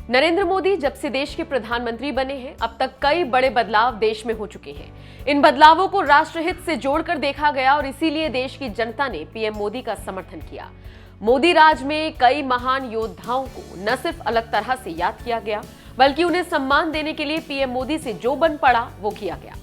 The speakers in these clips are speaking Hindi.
नरेंद्र मोदी जब से देश के प्रधानमंत्री बने हैं, अब तक कई बड़े बदलाव देश में हो चुके हैं। इन बदलावों को राष्ट्रहित से जोड़कर देखा गया और इसीलिए देश की जनता ने पीएम मोदी का समर्थन किया। मोदी राज में कई महान योद्धाओं को न सिर्फ अलग तरह से याद किया गया, बल्कि उन्हें सम्मान देने के लिए पीएम मोदी से जो बन पड़ा वो किया गया।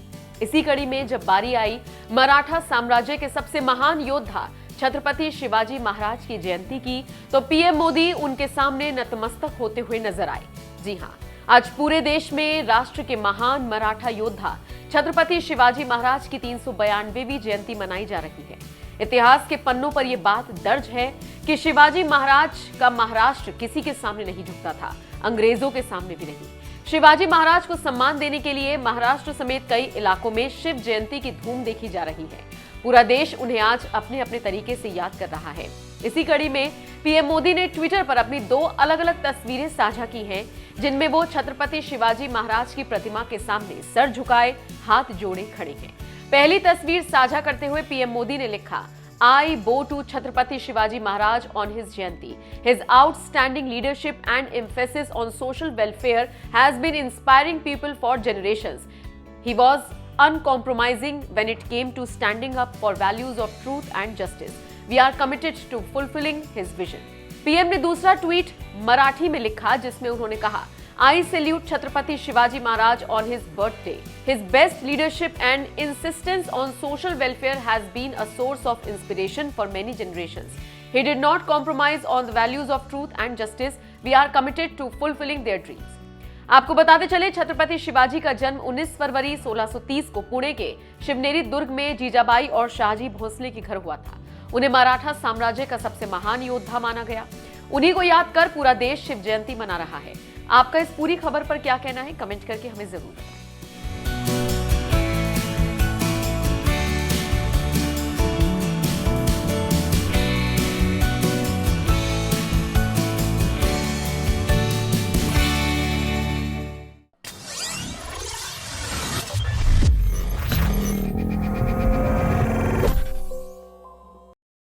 इसी कड़ी में जब बारी आई मराठा साम्राज्य के सबसे महान योद्धा छत्रपति शिवाजी महाराज की जयंती की, तो पीएम मोदी उनके सामने नतमस्तक होते हुए नजर आए। जी हां, आज पूरे देश में राष्ट्र के महान मराठा योद्धा छत्रपति शिवाजी महाराज की 392वीं जयंती मनाई जा रही है। इतिहास के पन्नों पर यह बात दर्ज है कि शिवाजी महाराज का महाराष्ट्र किसी के सामने नहीं झुकता था, अंग्रेजों के सामने भी नहीं। शिवाजी महाराज को सम्मान देने के लिए महाराष्ट्र समेत कई इलाकों में शिव जयंती की धूम देखी जा रही है। पूरा देश उन्हें आज अपने अपने तरीके से याद कर रहा है। इसी कड़ी में पीएम मोदी ने ट्विटर पर अपनी 2 अलग-अलग तस्वीरें साझा की हैं, जिनमें वो छत्रपति शिवाजी महाराज की प्रतिमा के सामने सर झुकाए हाथ जोड़े खड़े हैं। पहली तस्वीर साझा करते हुए पीएम मोदी ने लिखा, I bow to Chhatrapati Shivaji Maharaj on his Jayanti. His outstanding leadership and emphasis on social welfare has been inspiring people for generations. He was uncompromising when it came to standing up for values of truth and justice. We are committed to fulfilling his vision. PM ने दूसरा ट्वीट मराठी में लिखा, जिसमें उन्होंने कहा, I salute Chhatrapati Shivaji Maharaj on his birthday. His best leadership and insistence on social welfare has been a source of inspiration for many generations. He did not compromise on the values of truth and justice. We are committed to fulfilling their dreams. आपको बताते चले, छत्रपति शिवाजी का जन्म 19 फरवरी 1630 को पुणे के शिवनेरी दुर्ग में जीजाबाई और शाहजी भोसले के घर हुआ था। उन्हें मराठा साम्राज्य का सबसे महान योद्धा माना गया। उन्हीं को याद कर पूरा देश शिव जयंती मना रहा है। आपका इस पूरी खबर पर क्या कहना है, कमेंट करके हमें जरूर बताएं।